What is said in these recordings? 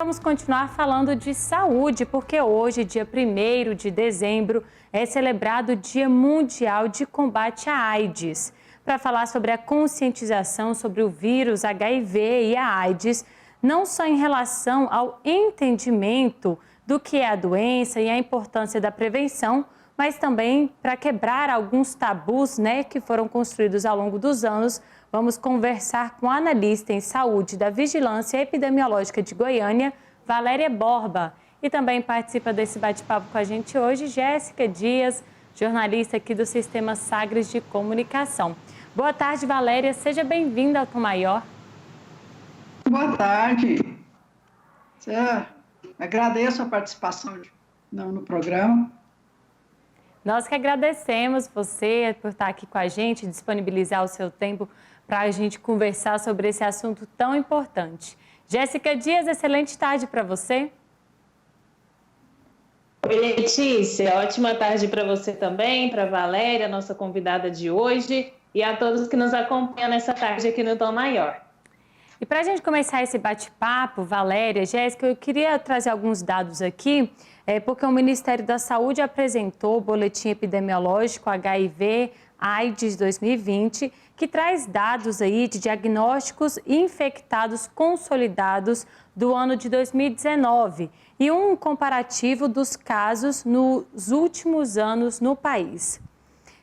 Vamos continuar falando de saúde, porque hoje, dia 1º de dezembro, é celebrado o Dia Mundial de Combate à AIDS. Para falar sobre a conscientização sobre o vírus HIV e a AIDS, não só em relação ao entendimento do que é a doença e a importância da prevenção, mas também para quebrar alguns tabus, que foram construídos ao longo dos anos. Vamos conversar com a analista em saúde da Vigilância Epidemiológica de Goiânia, Valéria Borba. E também participa desse bate-papo com a gente hoje, Jéssica Dias, jornalista aqui do Sistema Sagres de Comunicação. Boa tarde, Valéria. Seja bem-vinda ao Tom Maior. Boa tarde. Agradeço a participação no programa. Nós que agradecemos você por estar aqui com a gente, disponibilizar o seu tempo para a gente conversar sobre esse assunto tão importante. Jéssica Dias, excelente tarde para você. Oi, Letícia, ótima tarde para você também, para a Valéria, nossa convidada de hoje, e a todos que nos acompanham nessa tarde aqui no Tom Maior. E para a gente começar esse bate-papo, Valéria, Jéssica, eu queria trazer alguns dados aqui, porque o Ministério da Saúde apresentou o Boletim Epidemiológico HIV/AIDS 2020, que traz dados aí de diagnósticos infectados consolidados do ano de 2019 e um comparativo dos casos nos últimos anos no país.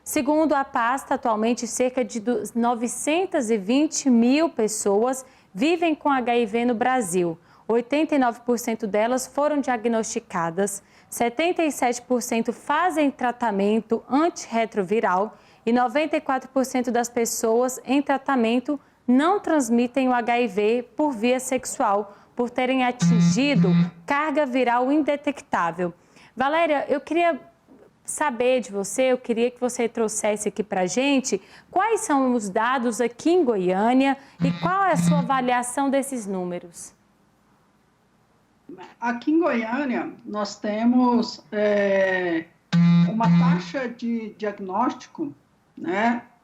Segundo a pasta, atualmente cerca de 920 mil pessoas vivem com HIV no Brasil. 89% delas foram diagnosticadas, 77% fazem tratamento antirretroviral e 94% das pessoas em tratamento não transmitem o HIV por via sexual, por terem atingido carga viral indetectável. Valéria, eu queria saber de você, eu queria que você trouxesse aqui para a gente quais são os dados aqui em Goiânia e qual é a sua avaliação desses números. Aqui em Goiânia, nós temos uma taxa de diagnóstico,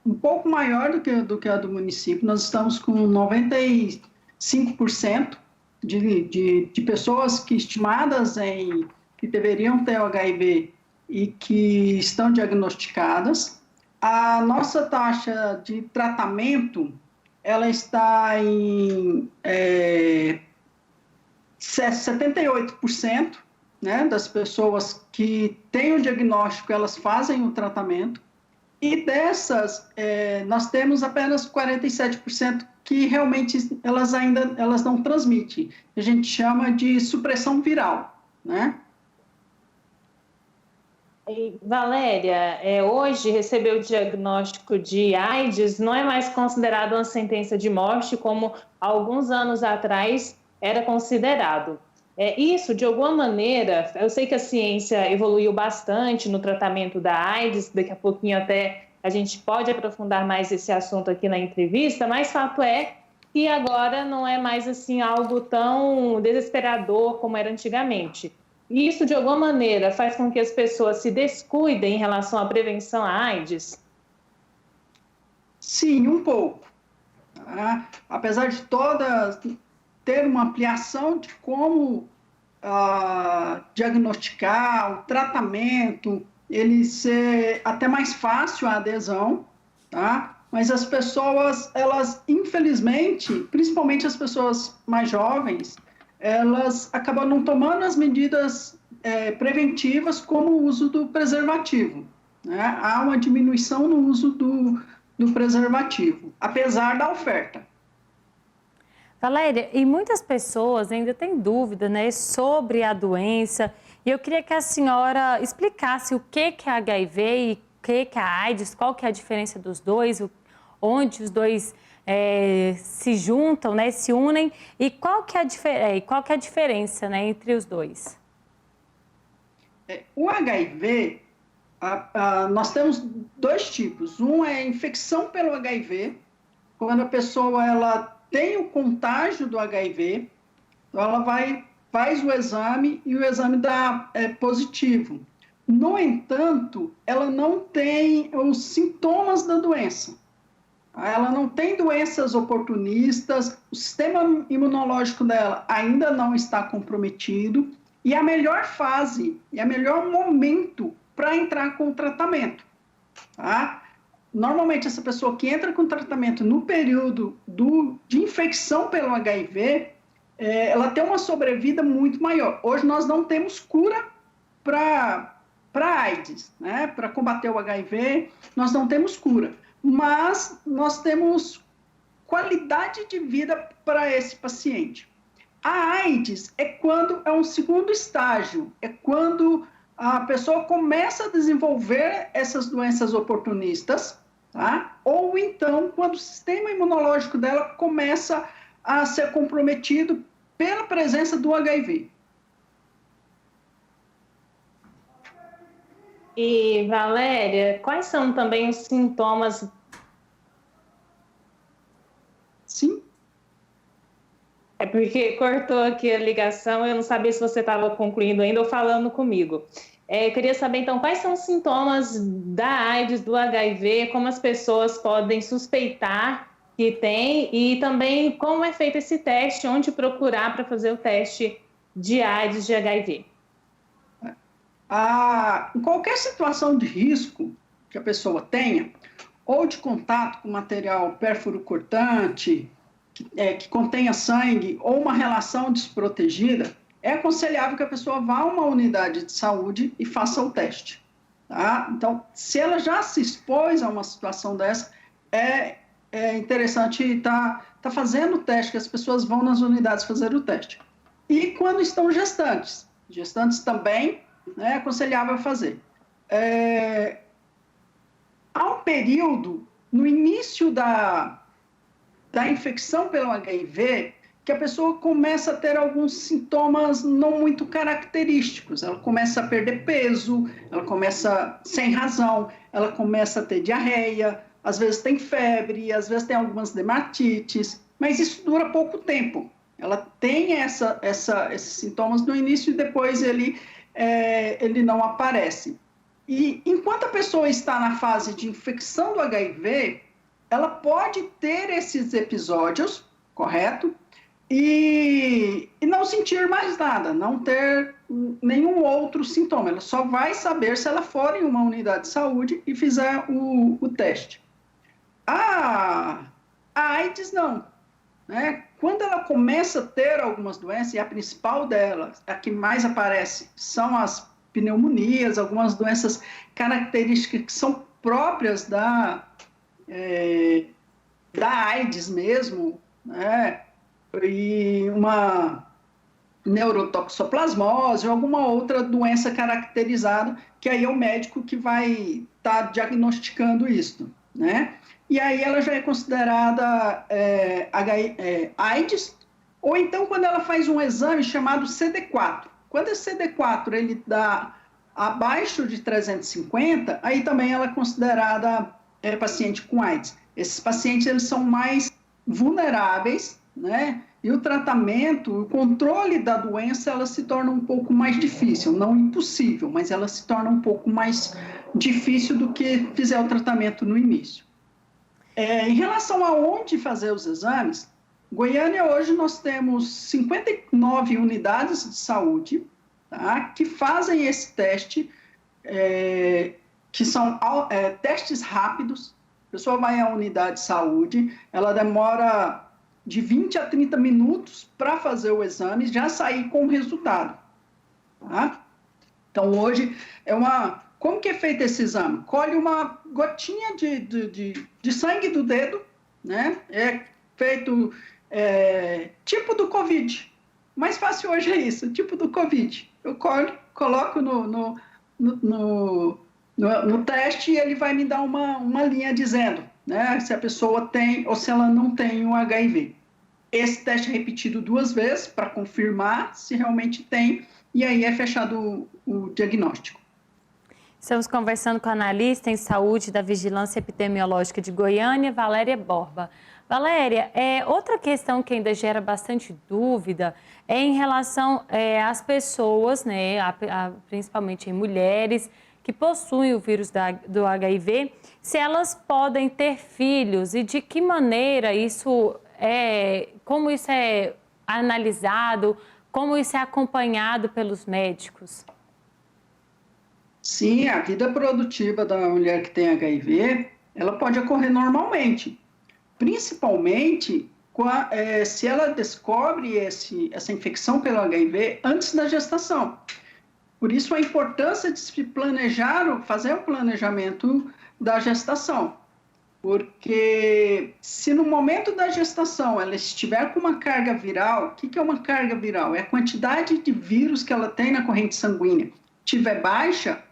um pouco maior do que a do município. Nós estamos com 95% de pessoas que estimadas que deveriam ter o HIV e que estão diagnosticadas. A nossa taxa de tratamento, ela está em 78%, das pessoas que têm o diagnóstico, elas fazem o tratamento. E dessas, nós temos apenas 47% que realmente elas não transmitem. A gente chama de supressão viral, Valéria, hoje receber o diagnóstico de AIDS não é mais considerado uma sentença de morte, como alguns anos atrás era considerado. Isso, de alguma maneira, eu sei que a ciência evoluiu bastante no tratamento da AIDS, daqui a pouquinho até a gente pode aprofundar mais esse assunto aqui na entrevista, mas fato é que agora não é mais assim algo tão desesperador como era antigamente. E isso, de alguma maneira, faz com que as pessoas se descuidem em relação à prevenção à AIDS? Sim, um pouco. Apesar de ter uma ampliação de como diagnosticar, o tratamento, ele ser até mais fácil a adesão, Mas as pessoas, elas, infelizmente, principalmente as pessoas mais jovens, elas acabam não tomando as medidas preventivas, como o uso do preservativo. Há uma diminuição no uso do preservativo, apesar da oferta. Valéria, e muitas pessoas ainda têm dúvida, sobre a doença, e eu queria que a senhora explicasse o que é HIV e o que é a AIDS, qual que é a diferença dos dois, onde os dois se juntam, se unem, e qual que é a diferença entre os dois? O HIV, nós temos dois tipos. Um é a infecção pelo HIV, quando a pessoa ela tem o contágio do HIV, então ela faz o exame e o exame dá positivo. No entanto, ela não tem os sintomas da doença. Ela não tem doenças oportunistas, o sistema imunológico dela ainda não está comprometido, e a melhor fase, e o melhor momento para entrar com o tratamento, tá? Normalmente, essa pessoa que entra com tratamento no período de infecção pelo HIV, ela tem uma sobrevida muito maior. Hoje nós não temos cura para AIDS, né? Para combater o HIV, nós não temos cura, mas nós temos qualidade de vida para esse paciente. A AIDS é quando é um segundo estágio, é quando a pessoa começa a desenvolver essas doenças oportunistas, tá? Ou então quando o sistema imunológico dela começa a ser comprometido pela presença do HIV. E, Valéria, quais são também os sintomas? Sim. É porque cortou aqui a ligação, eu não sabia se você estava concluindo ainda ou falando comigo. Eu queria saber, então, quais são os sintomas da AIDS, do HIV, como as pessoas podem suspeitar que tem e também como é feito esse teste, onde procurar para fazer o teste de AIDS, de HIV. Em qualquer situação de risco que a pessoa tenha, ou de contato com material pérfuro cortante, que contenha sangue, ou uma relação desprotegida, é aconselhável que a pessoa vá a uma unidade de saúde e faça o teste. Tá? Então, se ela já se expôs a uma situação dessa, é interessante estar fazendo o teste, que as pessoas vão nas unidades fazer o teste. E quando estão gestantes também, é aconselhável fazer. Há um período, no início da infecção pelo HIV, que a pessoa começa a ter alguns sintomas não muito característicos. Ela começa a perder peso, ela começa sem razão, ela começa a ter diarreia, às vezes tem febre, às vezes tem algumas dermatites, mas isso dura pouco tempo. Ela tem esses sintomas no início e depois ele não aparece. E enquanto a pessoa está na fase de infecção do HIV, ela pode ter esses episódios, correto? E não sentir mais nada, não ter nenhum outro sintoma. Ela só vai saber se ela for em uma unidade de saúde e fizer o teste. A AIDS não. Né? Quando ela começa a ter algumas doenças, e a principal delas, a que mais aparece, são as pneumonias, algumas doenças características que são próprias da AIDS mesmo, né? E uma neurotoxoplasmose ou alguma outra doença caracterizada, que aí é o médico que vai estar diagnosticando isso, né? E aí ela já é considerada AIDS, ou então quando ela faz um exame chamado CD4. Quando esse CD4 ele dá abaixo de 350, aí também ela é considerada paciente com AIDS. Esses pacientes eles são mais vulneráveis, né? E o tratamento, o controle da doença, ela se torna um pouco mais difícil, não impossível, mas ela se torna um pouco mais difícil do que fizer o tratamento no início. Em relação a onde fazer os exames, Goiânia hoje nós temos 59 unidades de saúde, tá, que fazem esse teste, que são testes rápidos. A pessoa vai à unidade de saúde, ela demora de 20 a 30 minutos para fazer o exame e já sair com o resultado. Tá? Então, hoje, como que é feito esse exame? Colhe uma gotinha de sangue do dedo, né? É feito tipo do Covid. Mais fácil hoje é isso, tipo do Covid. Eu coloco no teste e ele vai me dar uma linha dizendo, né, se a pessoa tem ou se ela não tem o HIV. Esse teste é repetido 2 vezes para confirmar se realmente tem, e aí é fechado o diagnóstico. Estamos conversando com a analista em saúde da Vigilância Epidemiológica de Goiânia, Valéria Borba. Valéria, outra questão que ainda gera bastante dúvida é em relação às pessoas, né, principalmente em mulheres, que possuem o vírus do HIV, se elas podem ter filhos e de que maneira como isso é analisado, como isso é acompanhado pelos médicos. Sim, a vida produtiva da mulher que tem HIV, ela pode ocorrer normalmente, principalmente se ela descobre essa infecção pelo HIV antes da gestação. Por isso a importância de se fazer o planejamento da gestação. Porque se no momento da gestação ela estiver com uma carga viral, o que é uma carga viral? É a quantidade de vírus que ela tem na corrente sanguínea. Estiver baixa,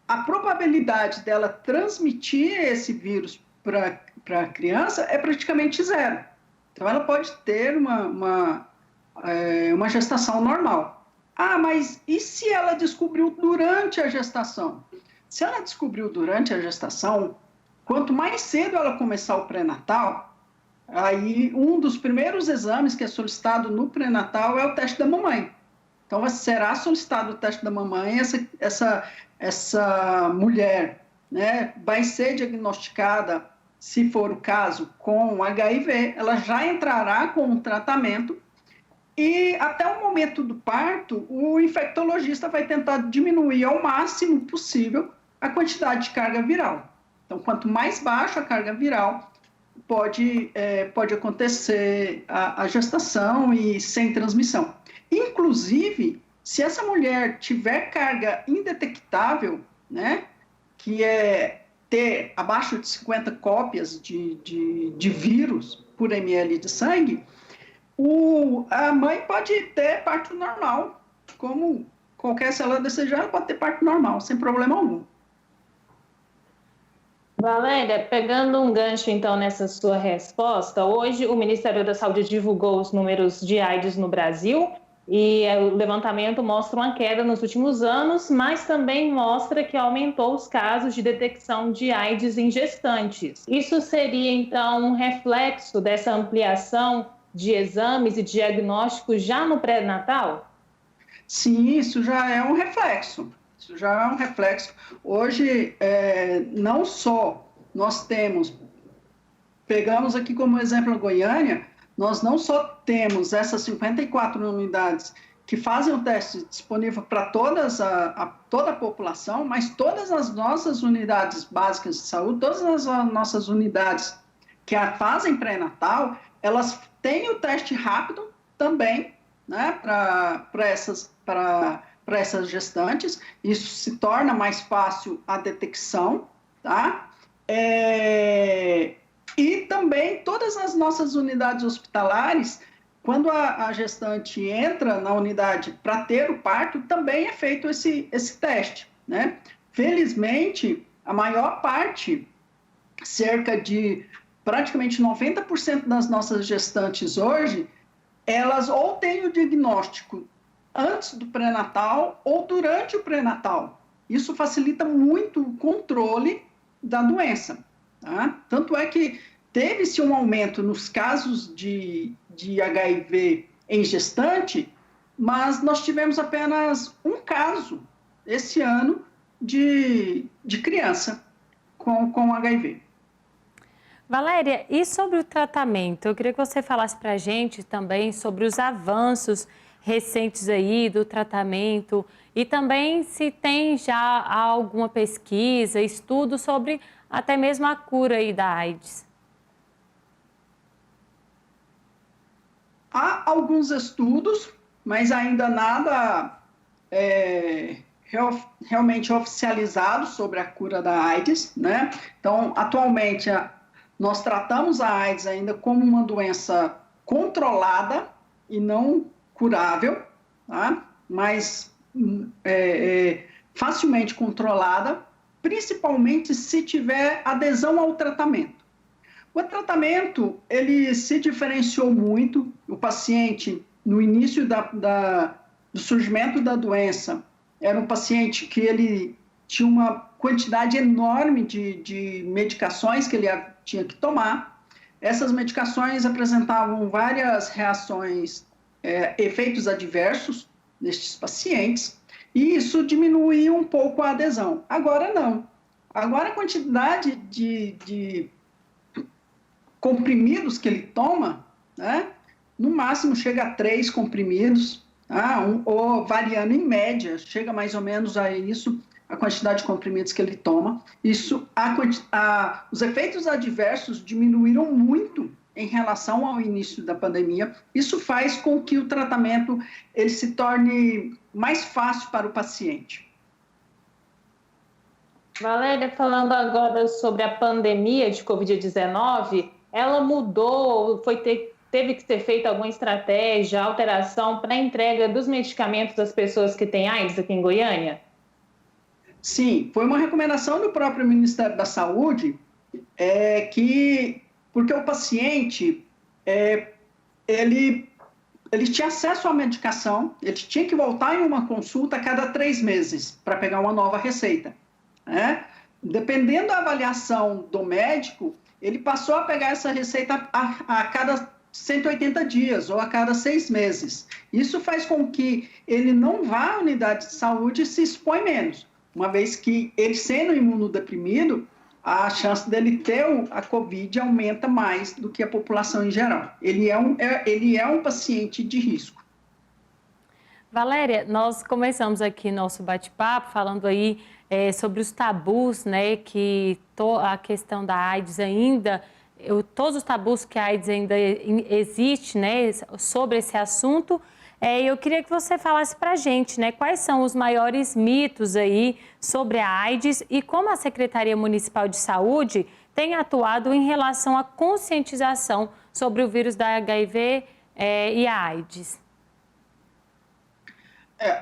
a probabilidade dela transmitir esse vírus para a criança é praticamente zero. Então, ela pode ter uma gestação normal. Ah, mas e se ela descobriu durante a gestação? Se ela descobriu durante a gestação, quanto mais cedo ela começar o pré-natal, aí um dos primeiros exames que é solicitado no pré-natal é o teste da mamãe. Então, será solicitado o teste da mamãe, essa mulher, né, vai ser diagnosticada, se for o caso, com HIV, ela já entrará com um tratamento e até o momento do parto, o infectologista vai tentar diminuir ao máximo possível a quantidade de carga viral. Então, quanto mais baixa a carga viral, pode acontecer a gestação e sem transmissão. Inclusive, se essa mulher tiver carga indetectável, né, que é ter abaixo de 50 cópias de vírus por ml de sangue, a mãe pode ter parto normal, como qualquer, se ela desejar, ela pode ter parto normal, sem problema algum. Valéria, pegando um gancho então nessa sua resposta, hoje o Ministério da Saúde divulgou os números de AIDS no Brasil e o levantamento mostra uma queda nos últimos anos, mas também mostra que aumentou os casos de detecção de AIDS em gestantes. Isso seria então um reflexo dessa ampliação de exames e diagnósticos já no pré-natal? Sim, isso já é um reflexo. Hoje, não só nós pegamos aqui como exemplo a Goiânia, nós não só temos essas 54 unidades que fazem o teste disponível para toda a população, mas todas as nossas unidades básicas de saúde, todas as nossas unidades que fazem pré-natal, elas têm o teste rápido também, né, para essas gestantes. Isso se torna mais fácil a detecção, tá? E também todas as nossas unidades hospitalares, quando a gestante entra na unidade para ter o parto, também é feito esse teste, né? Felizmente, a maior parte, cerca de praticamente 90% das nossas gestantes hoje, elas ou têm o diagnóstico antes do pré-natal ou durante o pré-natal. Isso facilita muito o controle da doença. Tá? Tanto é que teve-se um aumento nos casos de HIV em gestante, mas nós tivemos apenas um caso esse ano de criança com HIV. Valéria, e sobre o tratamento? Eu queria que você falasse para a gente também sobre os avanços recentes aí do tratamento e também se tem já alguma pesquisa, estudo sobre até mesmo a cura aí da AIDS. Há alguns estudos, mas ainda nada realmente oficializado sobre a cura da AIDS, né? Então, atualmente, nós tratamos a AIDS ainda como uma doença controlada e não curável, tá? Mas facilmente controlada, principalmente se tiver adesão ao tratamento. O tratamento, ele se diferenciou muito. O paciente, no início do surgimento da doença, era um paciente que ele tinha uma quantidade enorme de medicações que ele tinha que tomar. Essas medicações apresentavam várias reações, efeitos adversos, nestes pacientes, e isso diminuía um pouco a adesão. Agora não. Agora a quantidade de comprimidos que ele toma, né, no máximo chega a 3 comprimidos, tá? Ou variando em média, chega mais ou menos a isso, a quantidade de comprimidos que ele toma. Isso, os efeitos adversos diminuíram muito em relação ao início da pandemia. Isso faz com que o tratamento ele se torne mais fácil para o paciente. Valéria, falando agora sobre a pandemia de Covid-19, ela mudou, teve que ser feita alguma estratégia, alteração para a entrega dos medicamentos às pessoas que têm AIDS aqui em Goiânia? Sim, foi uma recomendação do próprio Ministério da Saúde, porque o paciente, ele tinha acesso à medicação, ele tinha que voltar em uma consulta a cada 3 meses para pegar uma nova receita, né? Dependendo da avaliação do médico, ele passou a pegar essa receita a cada 180 dias ou a cada 6 meses. Isso faz com que ele não vá à unidade de saúde e se expõe menos, uma vez que ele sendo imunodeprimido, a chance dele ter a Covid aumenta mais do que a população em geral. Ele é um paciente de risco. Valéria, nós começamos aqui nosso bate-papo falando aí sobre os tabus, né, que a questão da AIDS ainda, todos os tabus que a AIDS ainda existe, né, sobre esse assunto. Eu queria que você falasse para a gente, né, quais são os maiores mitos aí sobre a AIDS e como a Secretaria Municipal de Saúde tem atuado em relação à conscientização sobre o vírus da HIV e a AIDS.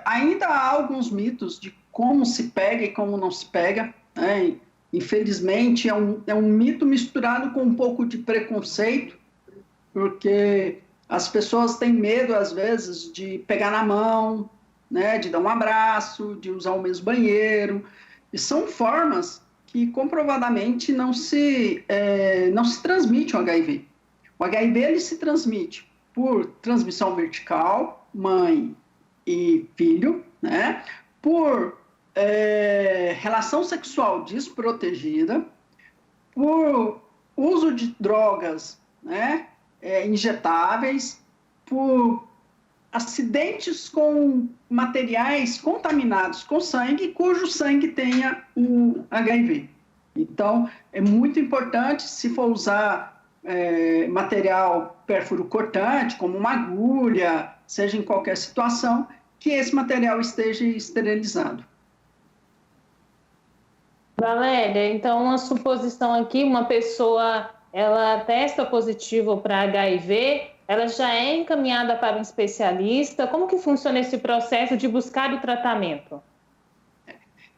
Ainda há alguns mitos de como se pega e como não se pega, né? Infelizmente, é um mito misturado com um pouco de preconceito, porque as pessoas têm medo, às vezes, de pegar na mão, né, de dar um abraço, de usar o mesmo banheiro. E são formas que, comprovadamente, não se transmite o HIV. O HIV ele se transmite por transmissão vertical, mãe e filho, né, por relação sexual desprotegida, por uso de drogas, né, injetáveis, por acidentes com materiais contaminados com sangue, cujo sangue tenha o HIV. Então, é muito importante, se for usar material pérfuro cortante, como uma agulha, seja em qualquer situação, que esse material esteja esterilizado. Valéria, então uma suposição aqui, uma pessoa, ela testa positivo para HIV, ela já é encaminhada para um especialista, como que funciona esse processo de buscar o tratamento?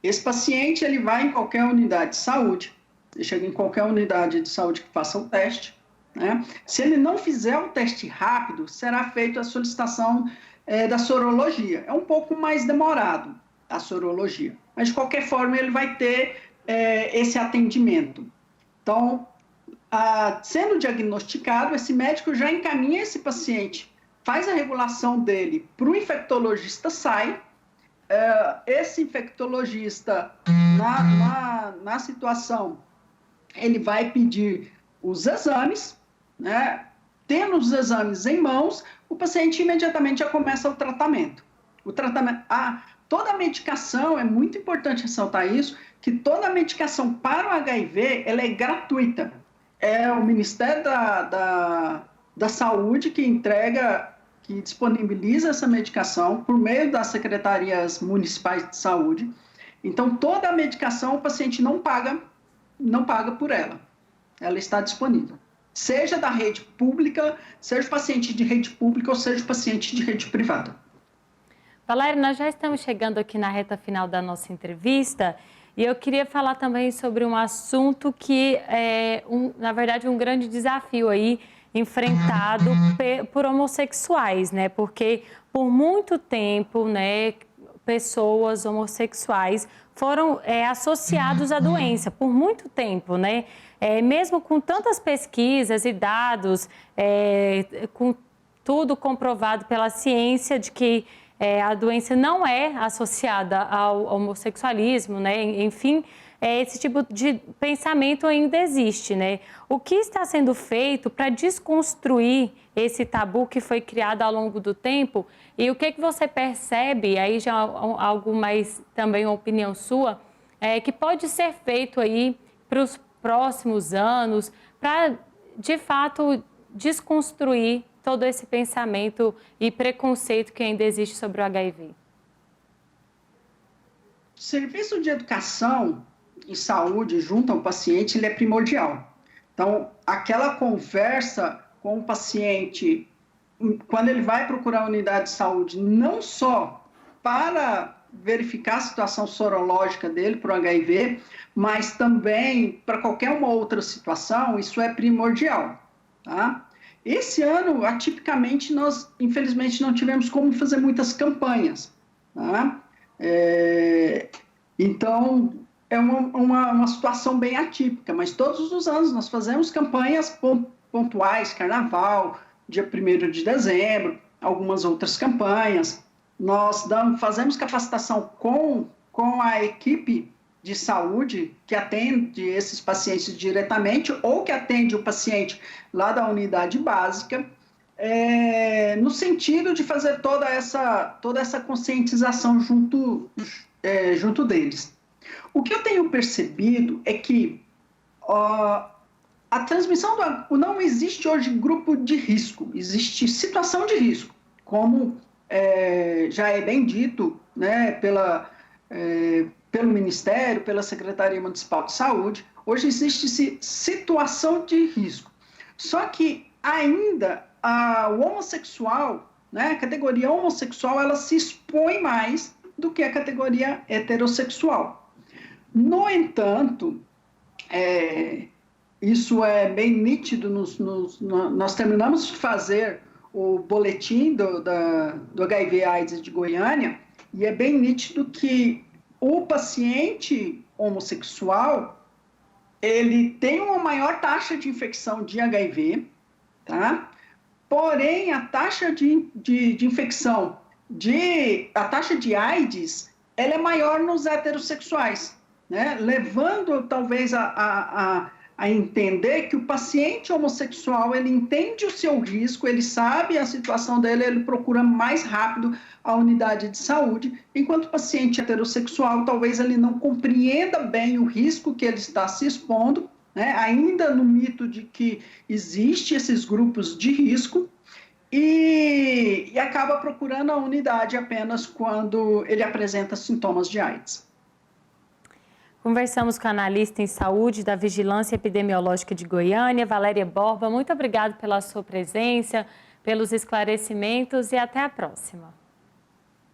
Esse paciente, ele vai em qualquer unidade de saúde, ele chega em qualquer unidade de saúde que faça o teste, né? Se ele não fizer o teste rápido, será feita a solicitação da sorologia. É um pouco mais demorado a sorologia, mas de qualquer forma ele vai ter esse atendimento. Então, sendo diagnosticado, esse médico já encaminha esse paciente, faz a regulação dele para o infectologista SAI. Esse infectologista, na situação, ele vai pedir os exames, né? Tendo os exames em mãos, o paciente imediatamente já começa o tratamento. Toda a medicação, é muito importante ressaltar isso, que toda a medicação para o HIV, ela é gratuita. É o Ministério da Saúde que disponibiliza essa medicação por meio das secretarias municipais de saúde. Então, toda a medicação o paciente não paga por ela. Ela está disponível. Seja da rede pública, seja paciente de rede pública ou seja paciente de rede privada. Valéria, nós já estamos chegando aqui na reta final da nossa entrevista e eu queria falar também sobre um assunto que é, na verdade, um grande desafio aí enfrentado por homossexuais, né? Porque por muito tempo, né, pessoas homossexuais foram associados à doença, por muito tempo, né? Mesmo com tantas pesquisas e dados, com tudo comprovado pela ciência de que a doença não é associada ao homossexualismo, né? Enfim, esse tipo de pensamento ainda existe, né? O que está sendo feito para desconstruir esse tabu que foi criado ao longo do tempo? E o que você percebe, aí já algo mais também uma opinião sua, que pode ser feito aí para os próximos anos, para, de fato, desconstruir todo esse pensamento e preconceito que ainda existe sobre o HIV? O serviço de educação e saúde junto ao paciente, ele é primordial. Então, aquela conversa com o paciente, quando ele vai procurar a unidade de saúde, não só para verificar a situação sorológica dele para o HIV, mas também para qualquer uma outra situação, isso é primordial, tá? Esse ano, atipicamente, nós, infelizmente, não tivemos como fazer muitas campanhas, tá? Então, é uma situação bem atípica, mas todos os anos nós fazemos campanhas pontuais, carnaval, dia 1º de dezembro, algumas outras campanhas. Nós fazemos capacitação com a equipe de saúde que atende esses pacientes diretamente ou que atende o paciente lá da unidade básica, no sentido de fazer toda essa conscientização junto deles. O que eu tenho percebido é que a transmissão não existe hoje grupo de risco, existe situação de risco, como já é bem dito, né, pelo Ministério, pela Secretaria Municipal de Saúde. Hoje existe situação de risco. Só que ainda o homossexual, né, a categoria homossexual, ela se expõe mais do que a categoria heterossexual. No entanto, isso é bem nítido, nós terminamos de fazer o boletim do HIV/AIDS de Goiânia, e é bem nítido que o paciente homossexual, ele tem uma maior taxa de infecção de HIV, tá? Porém, a taxa de infecção, a taxa de AIDS, ela é maior nos heterossexuais, né? Levando talvez a entender que o paciente homossexual, ele entende o seu risco, ele sabe a situação dele, ele procura mais rápido a unidade de saúde, enquanto o paciente heterossexual, talvez ele não compreenda bem o risco que ele está se expondo, né? Ainda no mito de que existe esses grupos de risco, e acaba procurando a unidade apenas quando ele apresenta sintomas de AIDS. Conversamos com a analista em saúde da Vigilância Epidemiológica de Goiânia, Valéria Borba. Muito obrigada pela sua presença, pelos esclarecimentos e até a próxima.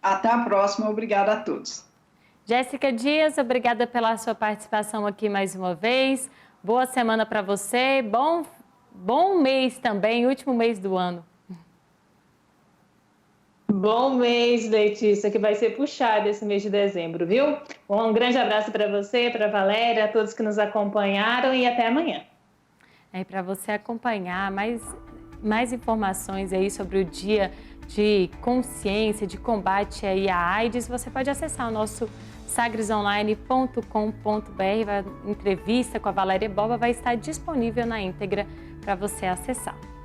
Até a próxima, obrigada a todos. Jéssica Dias, obrigada pela sua participação aqui mais uma vez. Boa semana para você, bom mês também, último mês do ano. Bom mês, Letícia, que vai ser puxado esse mês de dezembro, viu? Um grande abraço para você, para a Valéria, a todos que nos acompanharam e até amanhã. Para você acompanhar mais informações aí sobre o Dia de Consciência, de Combate aí à AIDS, você pode acessar o nosso sagresonline.com.br. A entrevista com a Valéria Borba vai estar disponível na íntegra para você acessar.